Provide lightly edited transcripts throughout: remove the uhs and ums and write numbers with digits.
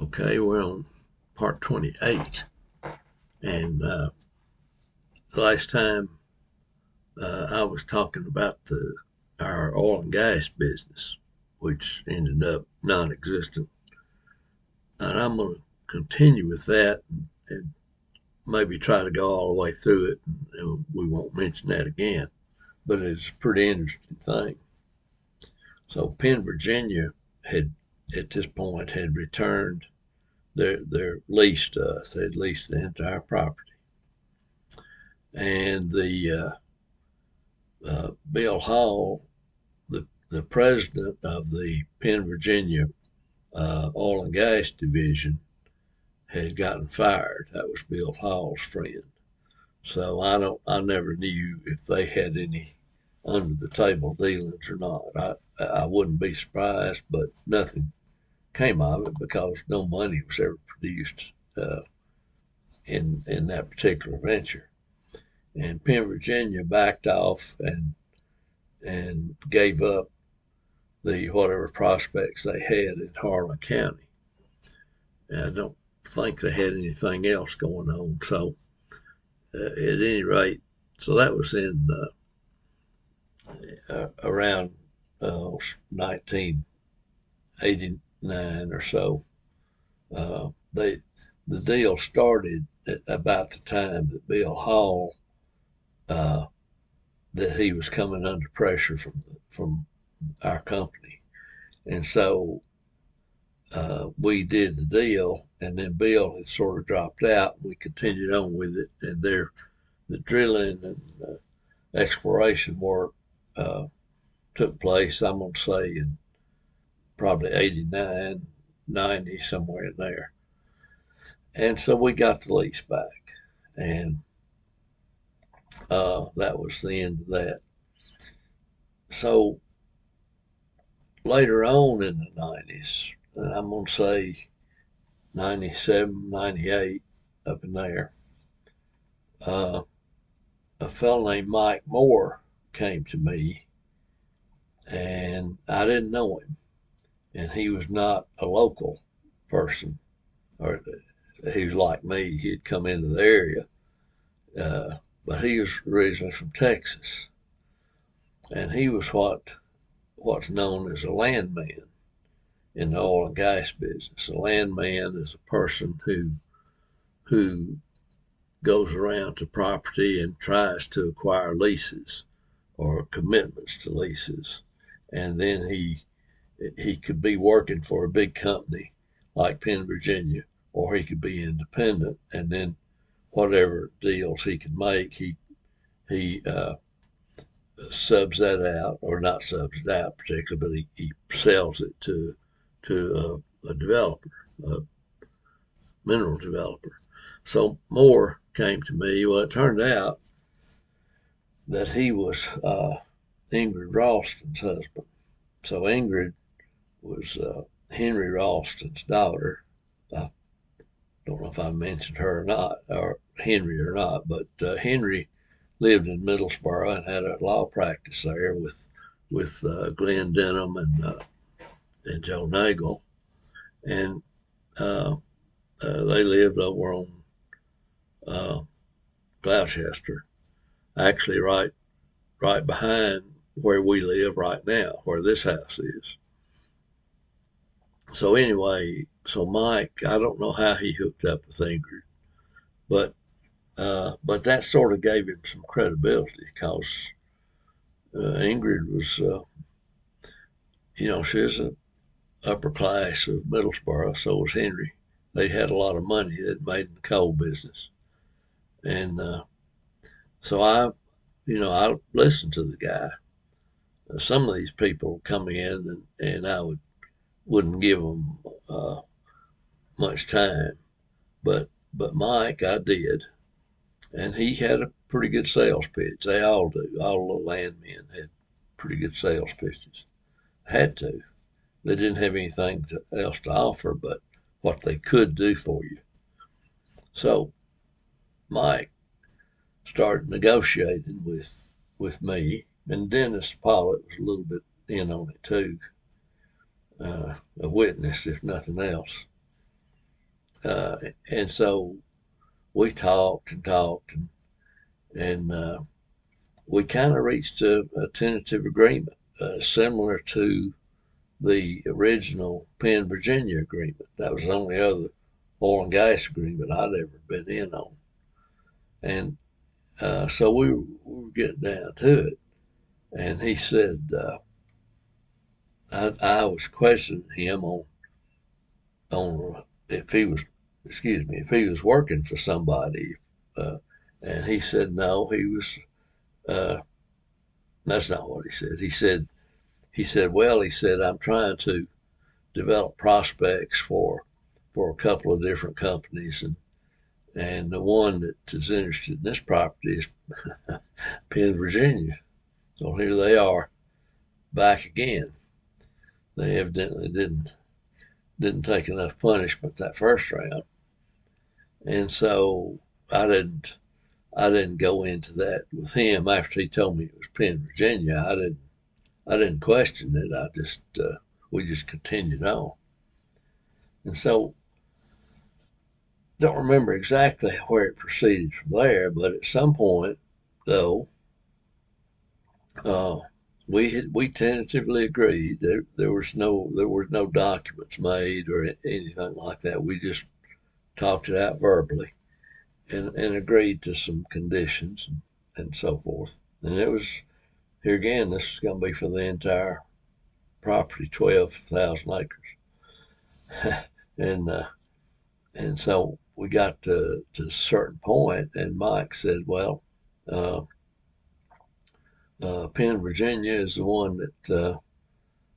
Okay, we're on part 28. And the last time I was talking about our oil and gas business, which ended up non existent. And I'm going to continue with that and maybe try to go all the way through it. And we won't mention that again. But it's a pretty interesting thing. So Penn, Virginia had, at this point, had returned their lease to us. They'd leased the entire property. And the Bill Hall, the president of the Penn, Virginia oil and gas division, had gotten fired. That was Bill Hall's friend. So I never knew if they had any under the table dealings or not. I wouldn't be surprised, but nothing came of it because no money was ever produced in that particular venture. And Penn, Virginia backed off and gave up the whatever prospects they had in Harlan County. And I don't think they had anything else going on. So at any rate, so that was in around 1989 or so. The deal started at about the time that Bill Hall that he was coming under pressure from our company, and so we did the deal, and then Bill had sort of dropped out. We continued on with it, and the drilling and exploration work took place, I'm going to say, in probably 89, 90, somewhere in there. And so we got the lease back, and that was the end of that. So later on in the 90s, and I'm going to say 97, 98, up in there, a fellow named Mike Moore came to me, and I didn't know him, and he was not a local person, or he was like me. He had come into the area, but he was originally from Texas, and he was what's known as a landman in the oil and gas business. A landman is a person who goes around to property and tries to acquire leases or commitments to leases, and then he could be working for a big company like Penn, Virginia, or he could be independent, and then whatever deals he could make, he subs that out, or not subs it out particularly, but he sells it to a developer, a mineral developer. So Moore came to me. Well, it turned out that he was Ingrid Ralston's husband. So Ingrid was Henry Ralston's daughter. I don't know if I mentioned her or not, or Henry or not, but Henry lived in Middlesboro and had a law practice there with Glenn Denham and Joe Nagel, and they lived over on Gloucester, actually right behind where we live right now, where this house is. So anyway, so Mike, I don't know how he hooked up with Ingrid, but that sort of gave him some credibility because Ingrid was, she was an upper class of Middlesboro. So was Henry. They had a lot of money that made in the coal business, and so I listened to the guy. Some of these people come in, and I wouldn't give them much time, but Mike, I did, and he had a pretty good sales pitch. They all do. All the landmen had pretty good sales pitches. Had to. They didn't have anything else to offer but what they could do for you. So Mike started negotiating with me, and Dennis Pollitt was a little bit in on it too, a witness if nothing else. and so we talked and talked, and we kind of reached a tentative agreement, similar to the original Penn Virginia agreement. That was the only other oil and gas agreement I'd ever been in on. And so we were getting down to it. And he said, I was questioning him on if he was, excuse me, if he was working for somebody. Uh, and he said, no, he was, uh, that's not what he said. Well, he said, I'm trying to develop prospects for a couple of different companies, and the one that is interested in this property is Penn, Virginia. So here they are back again. They evidently didn't take enough punishment that first round, and so I didn't go into that with him after he told me it was Penn, Virginia. I didn't question it. I just we just continued on, and so don't remember exactly where it proceeded from there, but at some point, though, uh, we tentatively agreed. There was no documents made or anything like that. We just talked it out verbally and agreed to some conditions and so forth. And it was here again. This is going to be for the entire property, 12,000 acres, and and so we got to a certain point, and Mike said, "Well, uh, Penn, Virginia is the one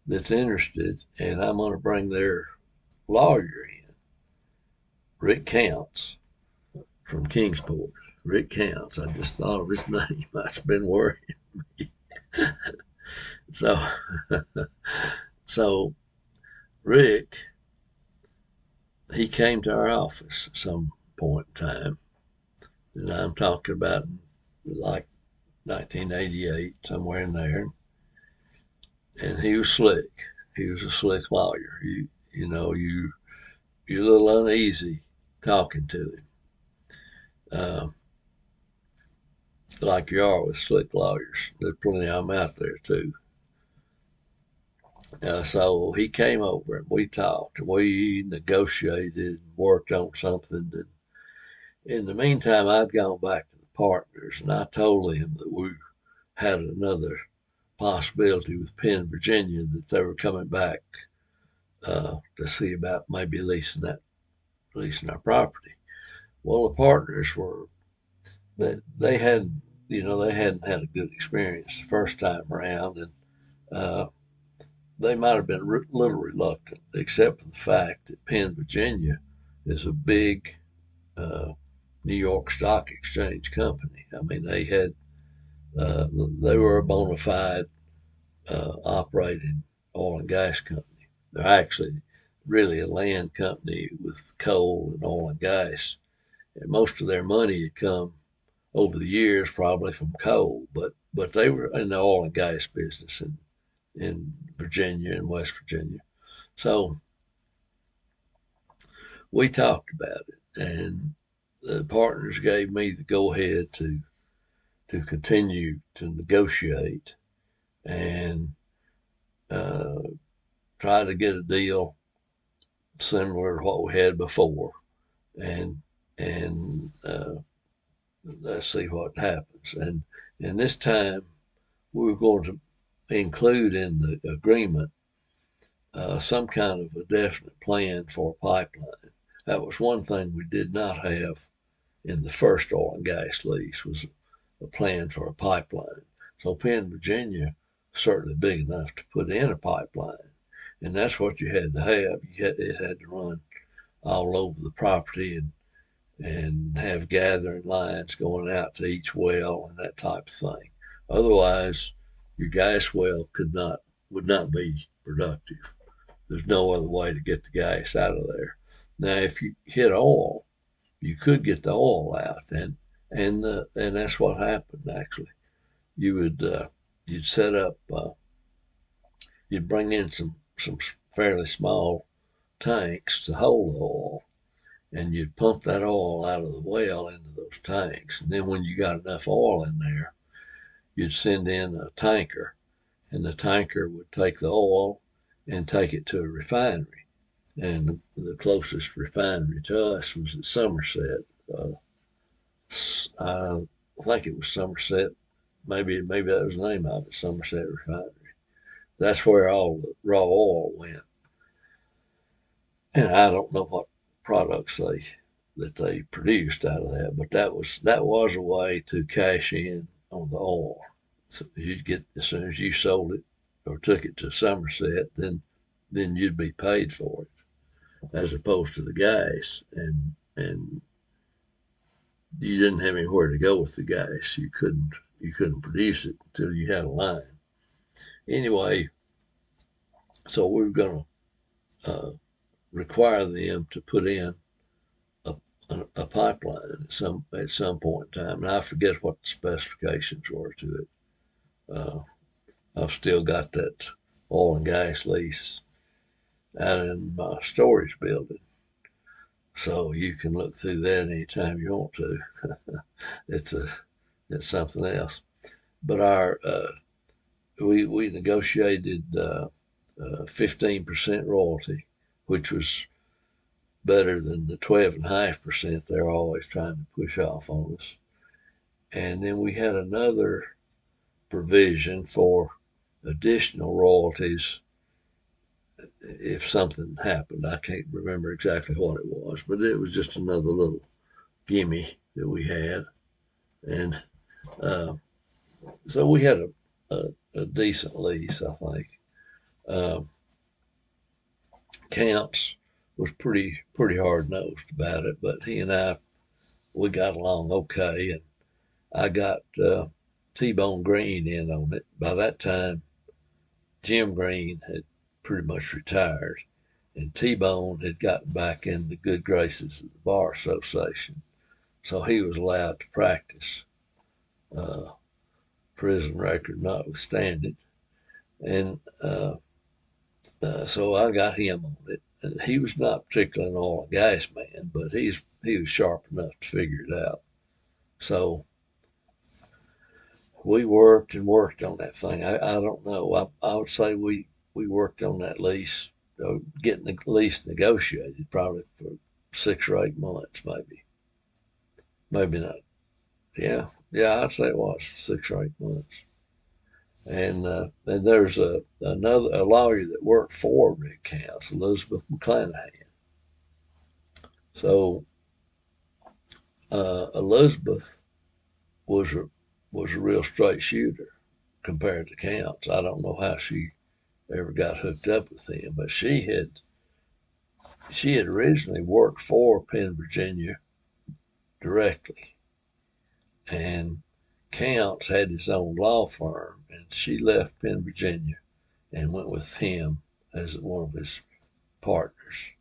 that's interested, and I'm going to bring their lawyer in, Rick Counts from Kingsport. Rick Counts. I just thought of his name. I've been worried. So, so Rick, he came to our office at some point in time, and I'm talking about like 1988, somewhere in there. And he was slick. He was a slick lawyer. You know you're a little uneasy talking to him, uh, like you are with slick lawyers. There's plenty of them out there too. So he came over and we talked. We negotiated and worked on something. And in the meantime, I'd gone back to the partners and I told them that we had another possibility with Penn, Virginia, that they were coming back to see about maybe leasing our property. Well, the partners were that they hadn't had a good experience the first time around, and uh, they might have been a little reluctant, except for the fact that Penn, Virginia, is a big uh, New York Stock Exchange company. I mean, they were a bona fide operating oil and gas company. They're actually really a land company with coal and oil and gas, and most of their money had come over the years probably from coal, but they were in the oil and gas business in Virginia and West Virginia. So we talked about it, and the partners gave me the go ahead to continue to negotiate and uh, try to get a deal similar to what we had before, and and let's see what happens. And this time we were going to include in the agreement some kind of a definite plan for a pipeline. That was one thing we did not have in the first oil and gas lease was a plan for a pipeline. So Penn, Virginia, certainly big enough to put in a pipeline, and that's what you had to have. It had to run all over the property and have gathering lines going out to each well and that type of thing. Otherwise, your gas well would not be productive. There's no other way to get the gas out of there. Now, if you hit oil, you could get the oil out, and that's what happened. Actually, you would you'd set up, you'd bring in some fairly small tanks to hold the oil, and you'd pump that oil out of the well into those tanks. And then when you got enough oil in there, you'd send in a tanker, and the tanker would take the oil and take it to a refinery. And the closest refinery to us was at Somerset. I think it was Somerset. Maybe that was the name of it, Somerset Refinery. That's where all the raw oil went. And I don't know what products they produced out of that, but that was a way to cash in on the oil. So you'd get, as soon as you sold it or took it to Somerset, then you'd be paid for it, as opposed to the gas. And you didn't have anywhere to go with the gas. You couldn't produce it until you had a line. Anyway, so we were going to require them to put in a, a pipeline at some point in time, and I forget what the specifications were to it. Uh, I've still got that oil and gas lease out in my storage building, so you can look through that anytime you want to. it's a it's something else. But our we negotiated 15% royalty, which was better than the 12.5% they're always trying to push off on us. And then we had another provision for additional royalties if something happened. I can't remember exactly what it was, but it was just another little gimme that we had. And uh, so we had a decent lease, I think. Um, Counts was pretty hard nosed about it, but he and I, we got along okay, and I got T-Bone Green in on it. By that time, Jim Green had pretty much retired, and T-Bone had gotten back in the good graces of the Bar Association, so he was allowed to practice, uh, prison record notwithstanding. And so I got him on it. And he was not particularly an oil and gas man, but he was sharp enough to figure it out. So we worked and worked on that thing. I don't know. I would say we worked on that lease, getting the lease negotiated probably for 6 or 8 months, maybe not. Yeah, I'd say it was 6 or 8 months. And there's a lawyer that worked for Rick Counts, Elizabeth McClanahan. So Elizabeth was a real straight shooter compared to Counts. I don't know how she ever got hooked up with him, but she had originally worked for Penn Virginia directly, and Counts had his own law firm, and she left Penn Virginia and went with him as one of his partners.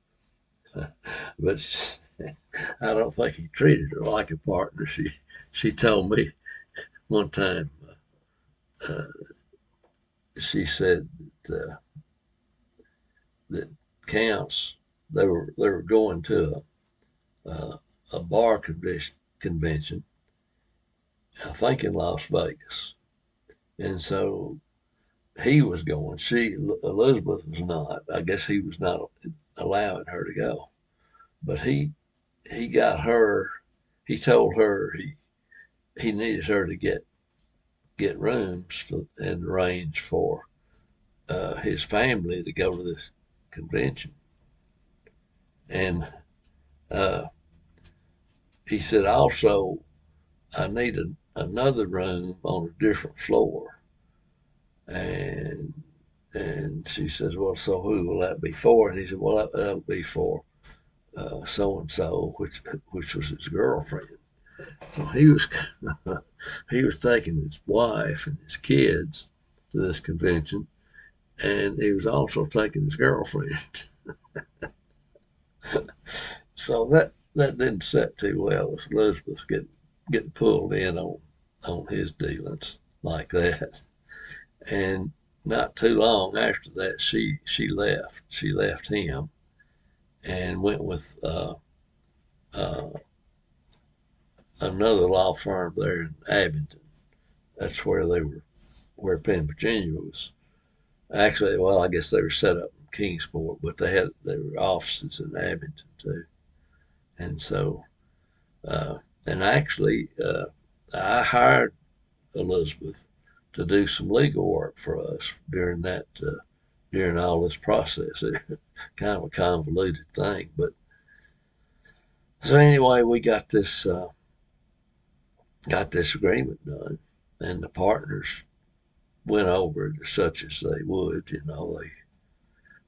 But I don't think he treated her like a partner. She told me one time, uh, she said that Counts, they were going to a bar convention, I think in Las Vegas, and so he was going. Elizabeth was not. I guess he was not allowing her to go, but he got her. He told her he needed her to get rooms and arrange for his family to go to this convention, and uh, he said also I needed another room on a different floor. And she says, well, so who will that be for? And he said, well, that'll be for so and so, which was his girlfriend. So he was taking his wife and his kids to this convention, and he was also taking his girlfriend. So that didn't set too well with Elizabeth getting pulled in on his dealings like that. And not too long after that, she left. She left him and went with uh, another law firm there in Abington. That's where they were, where Penn, Virginia was. Actually, well, I guess they were set up in Kingsport, but they were offices in Abington too. And so, uh, and actually, I hired Elizabeth to do some legal work for us during all this process. It kind of a convoluted thing, but so anyway, we got this agreement done, and the partners went over it such as they would,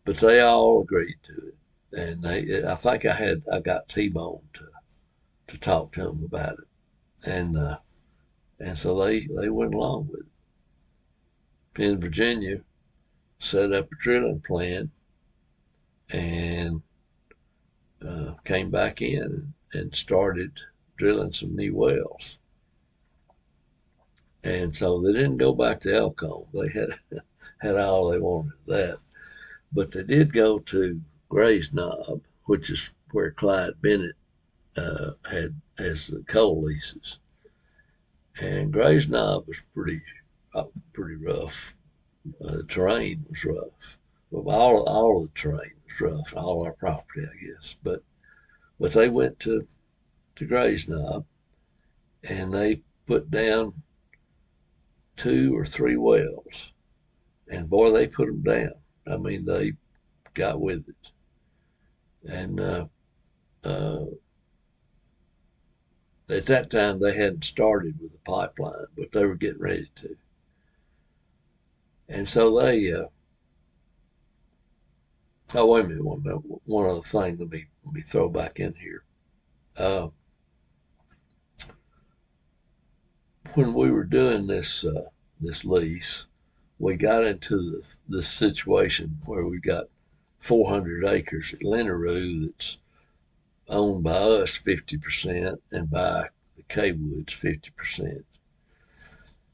but they all agreed to it, and I think I got T-Bone to talk to them about it, and so they went along with it. Penn, Virginia set up a drilling plan and came back in and started drilling some new wells. And so they didn't go back to Elkhorn. They had all they wanted of that. But they did go to Gray's Knob, which is where Clyde Bennett has the coal leases. And Gray's Knob was pretty rough. The terrain was rough. Well, all of the terrain was rough, all our property, I guess. But they went to Gray's Knob and they put down 2 or 3 wells, and boy, they put them down. I mean, they got with it, and uh, at that time they hadn't started with the pipeline, but they were getting ready to. And so oh, wait a minute, one other thing. Let me throw back in here. Uh, when we were doing this lease, we got into the situation where we got 400 acres at Lenaroo that's owned by us 50% and by the K-Woods 50%.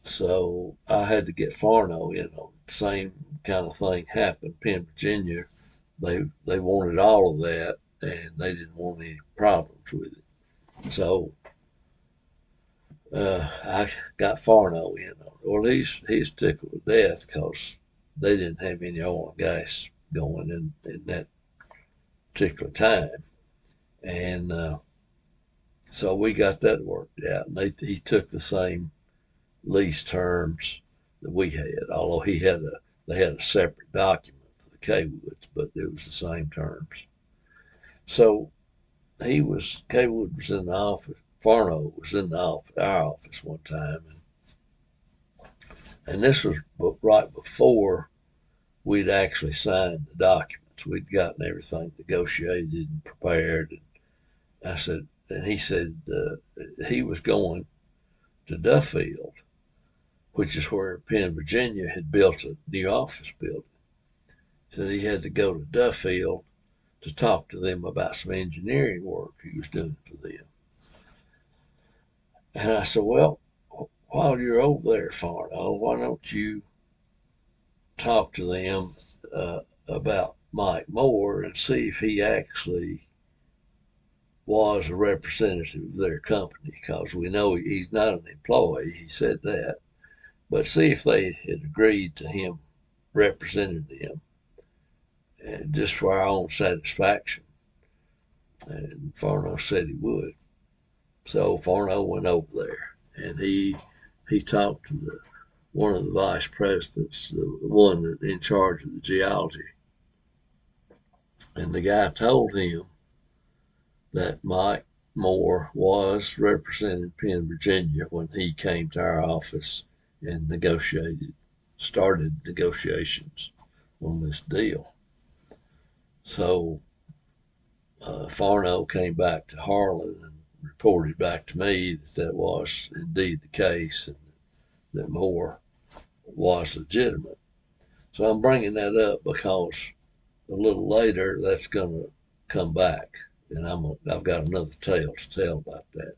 So I had to get Farno in on it. The same kind of thing happened. Penn, Virginia, they wanted all of that and they didn't want any problems with it. So I got Farno in on it. Well, he's tickled to death because they didn't have any oil and gas going in that particular time, and so we got that worked out. And he took the same lease terms that we had, although they had a separate document for the K-Woods, but it was the same terms. So K-Wood was in the office. Farno was in our office one time, and this was right before we'd actually signed the documents. We'd gotten everything negotiated and prepared. And I said, and he said he was going to Duffield, which is where Penn, Virginia had built a new office building. So he had to go to Duffield to talk to them about some engineering work he was doing for them. And I said, well, while you're over there, Farno, why don't you talk to them about Mike Moore and see if he actually was a representative of their company, because we know he's not an employee. He said that. But see if they had agreed to him representing them, and just for our own satisfaction. And Farno said he would. So Farno went over there and he talked to one of the vice presidents, the one that in charge of the geology. And the guy told him that Mike Moore was representing Penn, Virginia when he came to our office and started negotiations on this deal. So Farno came back to Harlan and reported back to me that was indeed the case and that Moore was legitimate. So I'm bringing that up because a little later that's going to come back, and I've got another tale to tell about that.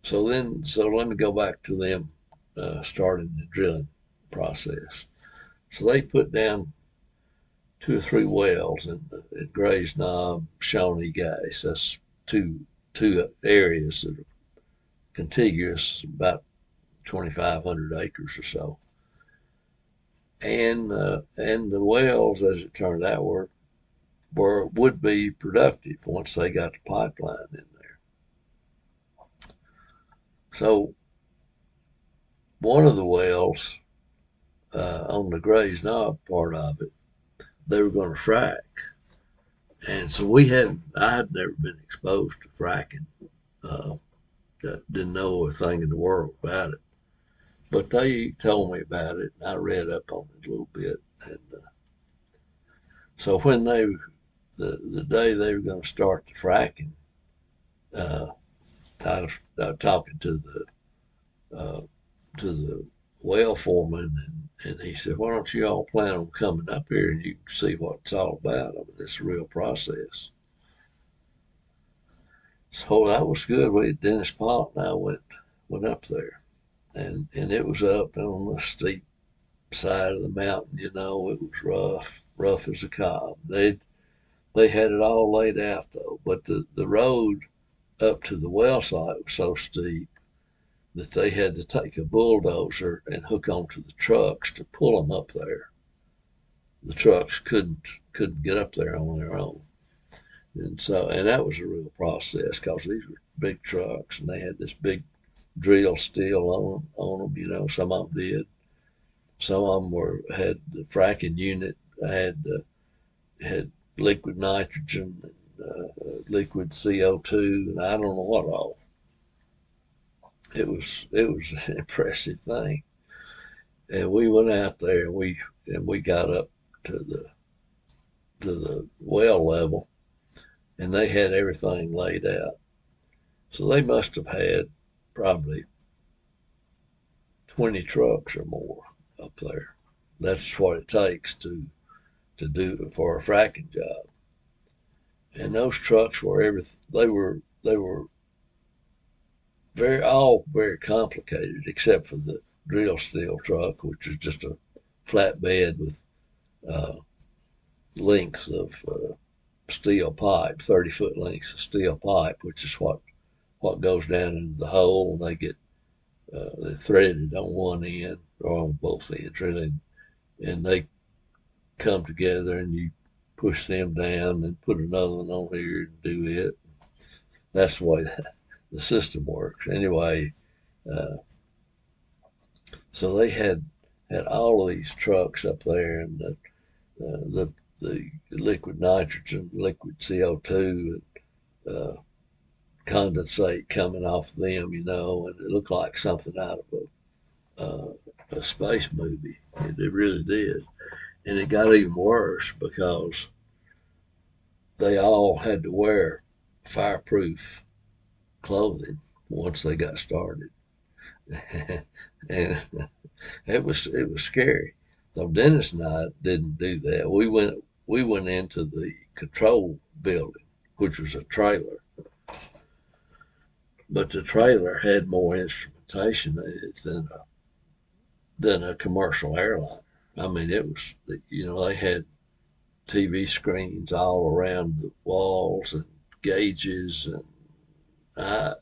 So let me go back to them starting the drilling process. So they put down 2 or 3 wells in Gray's Knob, Shawnee Gas. That's two areas that are contiguous, about 2,500 acres or so. And the wells, as it turned out, would be productive once they got the pipeline in there. So one of the wells on the Grays Knob part of it, they were going to frack, and so I had never been exposed to fracking. Uh, didn't know a thing in the world about it, but they told me about it, and I read up on it a little bit. And so when the day they were going to start the fracking, uh, I was talking uh, to the well foreman, and he said, "Why don't you all plan on coming up here and you can see what it's all about? I mean, it's a real process." So that was good. Dennis Pollock and I went up there, and it was up on the steep side of the mountain. You know, it was rough as a cob. They had it all laid out though, but the road up to the well site was so steep that they had to take a bulldozer and hook onto the trucks to pull them up there. The trucks couldn't get up there on their own, and that was a real process because these were big trucks and they had this big drill steel on them. You know, some of them did. Some of them had the fracking unit had liquid nitrogen, liquid CO2, and I don't know what all. It was an impressive thing. And we went out there and we got up to the well level, and they had everything laid out. So they must have had probably 20 trucks or more up there. That's what it takes to do for a fracking job. And those trucks were they were very complicated, except for the drill steel truck, which is just a flatbed with uh, lengths of steel pipe, 30-foot lengths of steel pipe, which is what goes down into the hole, and they're threaded on one end or on both ends, really, and they come together, and you push them down and put another one on here and do it. That's the way the system works. Anyway, uh, so they had all of these trucks up there, and the liquid nitrogen, liquid CO2, and condensate coming off them, you know, and it looked like something out of a space movie. It really did. And it got even worse because they all had to wear fireproof clothing once they got started. And it was scary. So Dennis and I didn't do that. We went into the control building, which was a trailer, but the trailer had more instrumentation in it than a commercial airliner. I mean, it was, they had TV screens all around the walls and gauges, and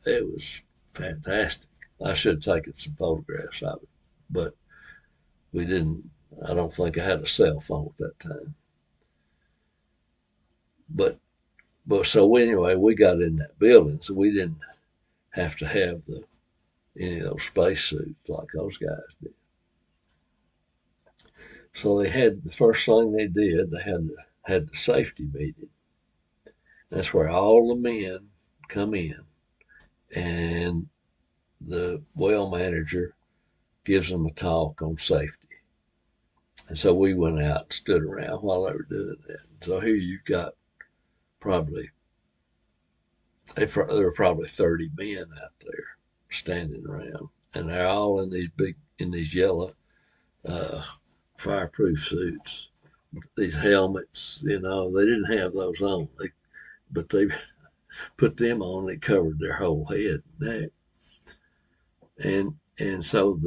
it was fantastic. I should have taken some photographs of it, but we didn't. I don't think I had a cell phone at that time. But so anyway, we got in that building, so we didn't have to have any of those space suits like those guys did. So they had the first thing they did. They had the safety meeting. That's where all the men come in, and the well manager gives them a talk on safety. And so we went out and stood around while they were doing that. So here you've got probably there were probably 30 men out there standing around, and they're all in these yellow uh, fireproof suits, these helmets. They didn't have those on, but they put them on. They covered their whole head and neck, and so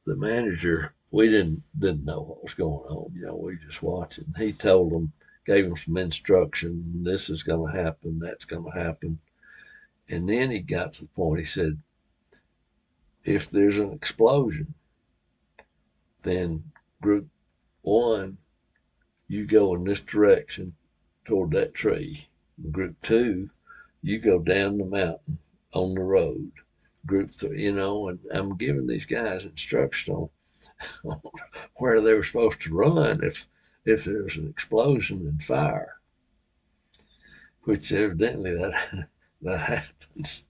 the manager, we didn't know what was going on. We just watching. He told them, gave them some instruction. This is going to happen. That's going to happen. And then he got to the point, he said, if there's an explosion, then group one, you go in this direction toward that tree. Group two, you go down the mountain on the road. Group three, and I'm giving these guys instruction on where they were supposed to run if there's an explosion and fire, which evidently that happens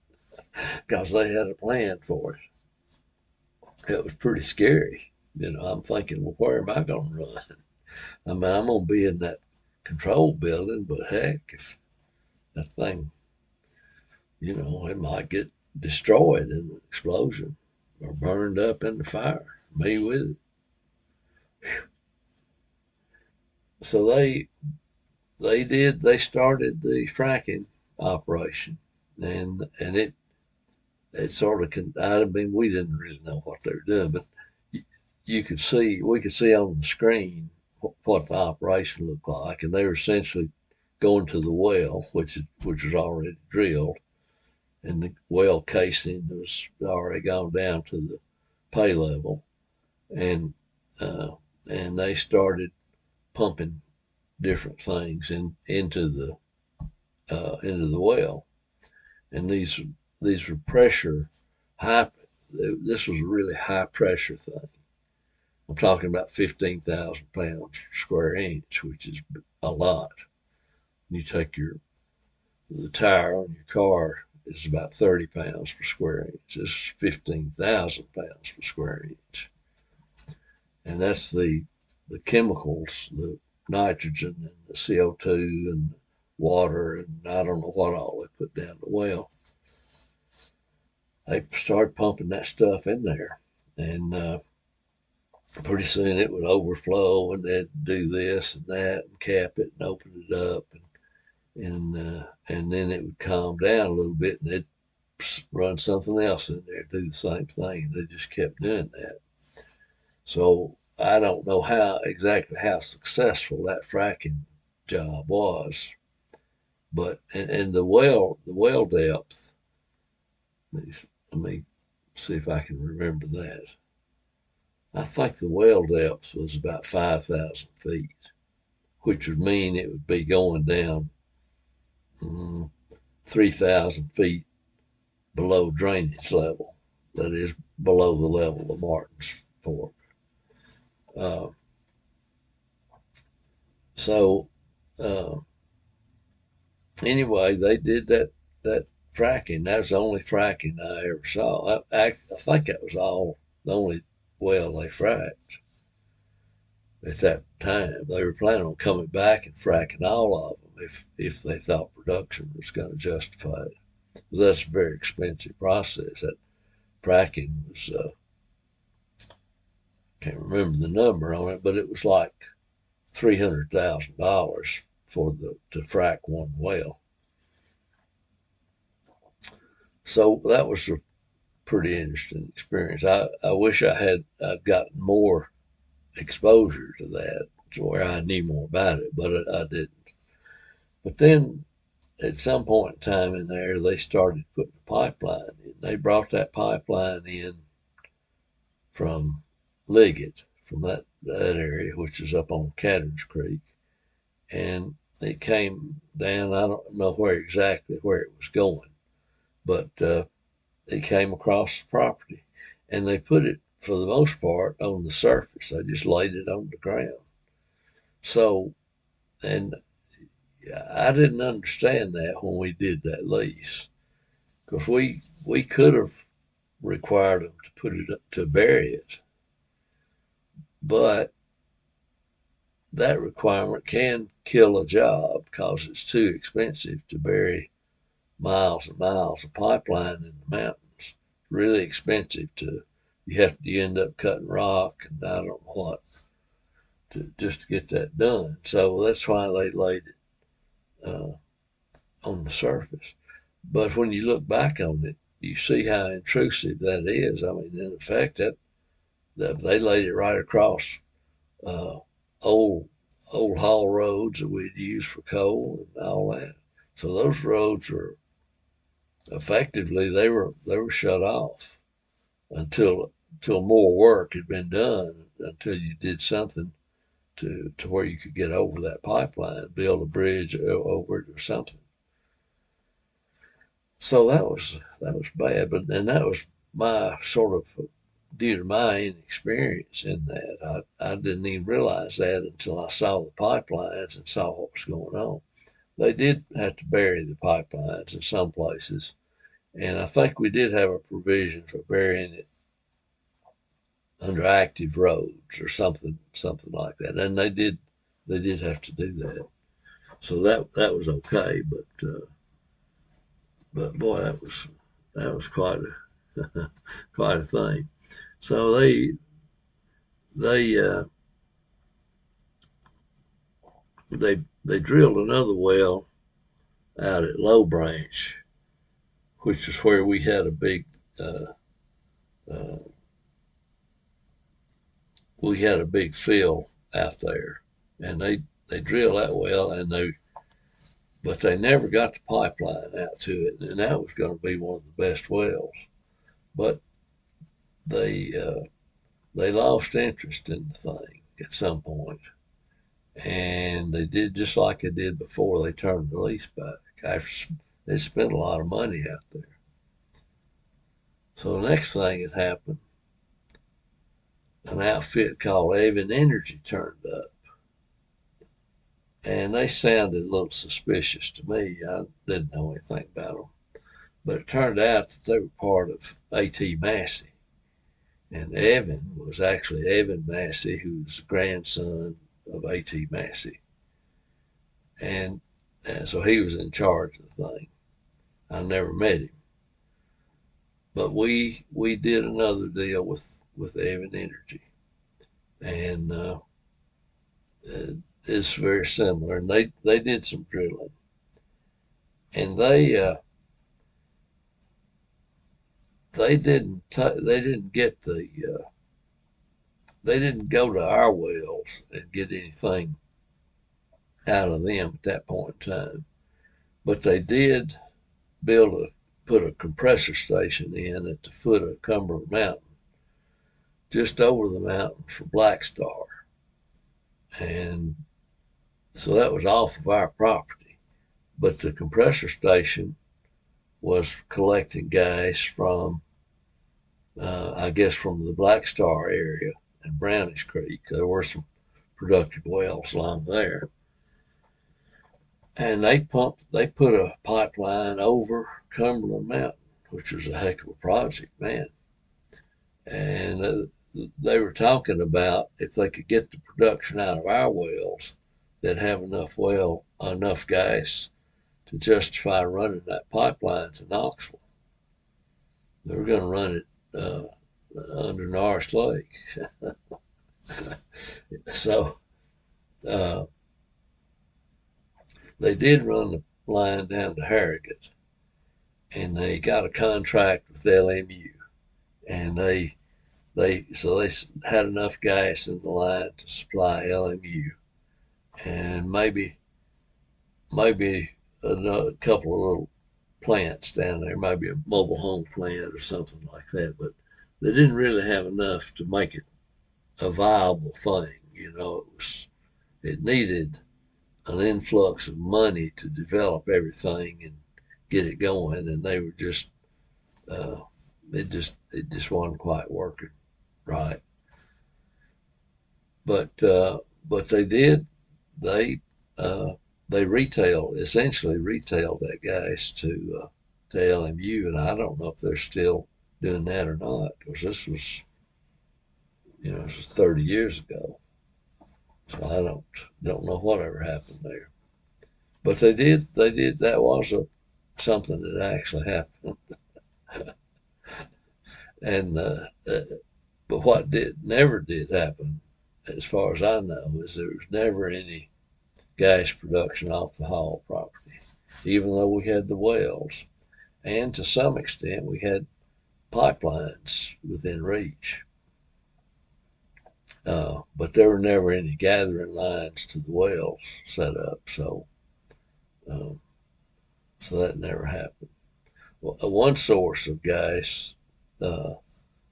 because they had a plan for it. It was pretty scary. I'm thinking, well, where am I going to run? I mean, I'm going to be in that control building, but heck, if that thing, it might get destroyed in an explosion or burned up in the fire, me with it. So they started the fracking operation, and it sort of I mean, we didn't really know what they were doing, but we could see on the screen what the operation looked like, and they were essentially going to the well, which was already drilled, and the well casing was already gone down to the pay level, and uh, and they started pumping different things into the well, and these were pressure high. This was a really high pressure thing. I'm talking about 15,000 pounds per square inch, which is a lot. You take the tire on your car is about 30 pounds per square inch. This is 15,000 pounds per square inch, and that's the chemicals, the nitrogen and the CO2 and water, and I don't know what all they put down the well. They started pumping that stuff in there, and pretty soon it would overflow, and they'd do this and that and cap it and open it up, and then it would calm down a little bit, and they'd run something else in there, do the same thing, and they just kept doing that. So I don't know exactly how successful that fracking job was, but and the well depth. Let me see if I can remember that. I think the well depth was about 5,000 feet, which would mean it would be going down 3,000 feet below drainage level. That is below the level of Martin's Fork. Uh, so uh, anyway, they did that fracking. That was the only fracking I ever saw. I think that was all the only well they fracked at that time. They were planning on coming back and fracking all of them if they thought production was going to justify it. But that's a very expensive process. That fracking was can't remember the number on it, but it was like $300,000 to frack one well. So that was a pretty interesting experience. I wish I'd gotten more exposure to that to where I knew more about it, but I didn't. But then at some point in time in there, they started putting a pipeline in. They brought that pipeline in from Liggett, from that area, which is up on Catterns Creek, and it came down. I don't know exactly where it was going, but it came across the property, and they put it for the most part on the surface. They just laid it on the ground. So, and I didn't understand that when we did that lease, because we could have required them to put it up to bury it, but that requirement can kill a job because it's too expensive to bury miles and miles of pipeline in the mountains. Really expensive you end up cutting rock and I don't know what just to get that done. So that's why they laid it on the surface. But when you look back on it, you see how intrusive that is. I mean, in effect, that they laid it right across uh, old haul roads that we'd use for coal and all that. So those roads are effectively they were shut off until more work had been done, until you did something to where you could get over that pipeline, build a bridge over it or something. So that was bad, but and that was my sort of due to my inexperience in that. I didn't even realize that until I saw the pipelines and saw what was going on. They did have to bury the pipelines in some places, and I think we did have a provision for burying it under active roads or something like that. And they did have to do that. So that was okay, but boy, that was quite a quite a thing. So they they drilled another well out at Low Branch, which is where we had a big uh, uh, we had a big field out there, and they drilled that well, but they never got the pipeline out to it, and that was going to be one of the best wells. But they they lost interest in the thing at some point, and they did just like they did before. They turned the lease back after they spent a lot of money out there. So the next thing that happened, an outfit called Evan Energy turned up, and they sounded a little suspicious to me. I didn't know anything about them, but it turned out that they were part of A.T. Massey. And Evan was actually Evan Massey, who's the grandson of A.T. Massey. And, and so he was in charge of the thing. I never met him. But we did another deal with Evan Energy. And it's very similar. And they did some drilling. And they didn't get they didn't go to our wells and get anything out of them at that point in time. But they did put a compressor station in at the foot of Cumberland Mountain, just over the mountain for Black Star. And so that was off of our property. But the compressor station was collecting gas from, I guess, from the Black Star area and Brownish Creek. There were some productive wells along there. And they put a pipeline over Cumberland Mountain, which was a heck of a project, man. And they were talking about if they could get the production out of our wells, they'd have enough gas to justify running that pipeline to Knoxville. They were going to run it under Norris Lake. So uh, they did run the line down to Harrogate, and they got a contract with LMU, and they had enough gas in the line to supply LMU, and maybe a couple of little plants down there, maybe a mobile home plant or something like that. But they didn't really have enough to make it a viable thing. It needed an influx of money to develop everything and get it going, and they were just uh, it just wasn't quite working right. But they did they uh, they essentially retailed that gas to LMU, and I don't know if they're still doing that or not, because this was 30 years ago, so I don't know whatever happened there. But they did that was something that actually happened. And but what did never did happen, as far as I know, is there was never any gas production off the Hall property, even though we had the wells, and to some extent we had pipelines within reach. But there were never any gathering lines to the wells set up, so um, so that never happened. One source of gas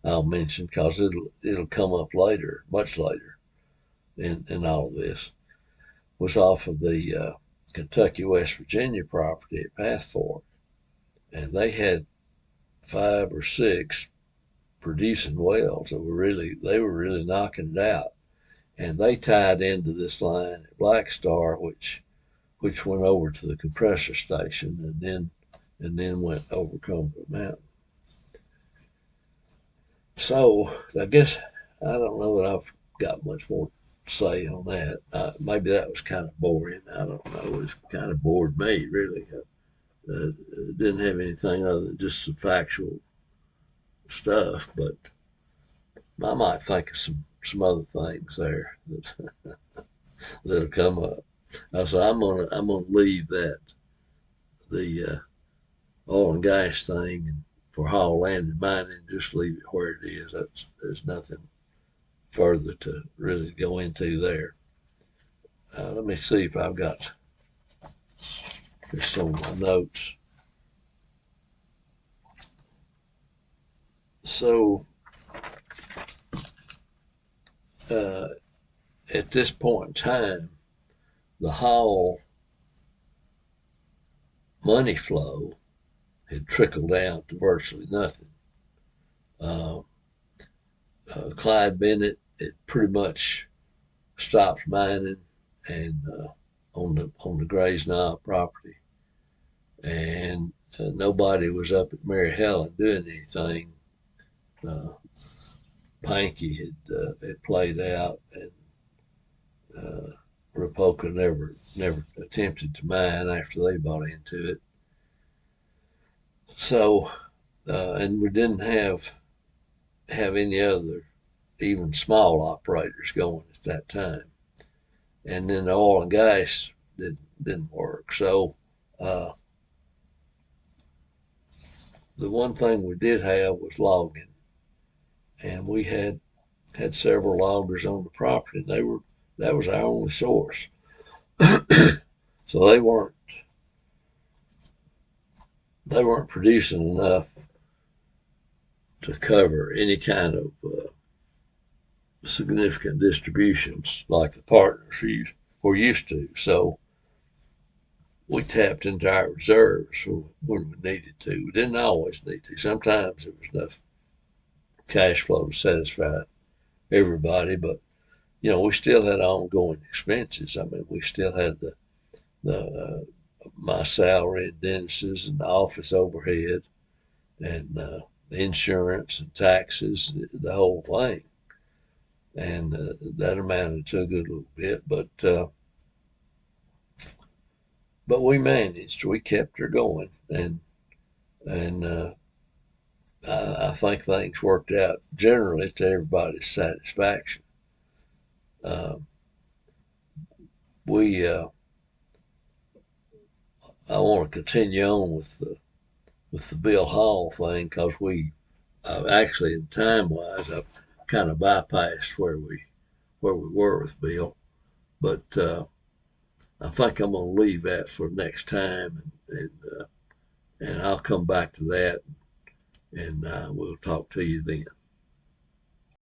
I'll mention because it'll come up later, much later in all of this, was off of the Kentucky West Virginia property at Path Fork, and they had 5 or 6 producing wells that were really knocking it out, and they tied into this line at Black Star, which went over to the compressor station, and then went over Cumberland Mountain. So I guess I don't know that I've got much more to say on that. Maybe that was kind of boring. I don't know. It's kind of bored me really. It didn't have anything other than just some factual stuff, but I might think of some other things there that'll come up. So I'm gonna leave the oil and gas thing and for Hall Land and Mining, just leave it where it is. There's nothing further to really go into there. Let me see if I've got some of my notes. So at this point in time, the Hall money flow had trickled down to virtually nothing. Clyde Bennett had pretty much stopped mining and on the Grays Knob property, and nobody was up at Mary Helen doing anything. Pankey had played out, and Rapoka never attempted to mine after they bought into it. So, and we didn't have any other even small operators going at that time. And then the oil and gas didn't work. So the one thing we did have was logging, and we had several loggers on the property. That was our only source. So they weren't producing enough to cover any kind of significant distributions like the partners were used to. So we tapped into our reserves when we needed to. We didn't always need to. Sometimes there was enough cash flow to satisfy everybody, but we still had ongoing expenses. I mean, we still had the my salary and Dennis's and the office overhead and insurance and taxes, the whole thing, and that amounted to a good little bit. But we managed. We kept her going, and I think things worked out generally to everybody's satisfaction. We I want to continue on with the Bill Hall thing because actually in time wise I've kind of bypassed where we were with Bill, but I think I'm going to leave that for next time, and I'll come back to that, and we'll talk to you then.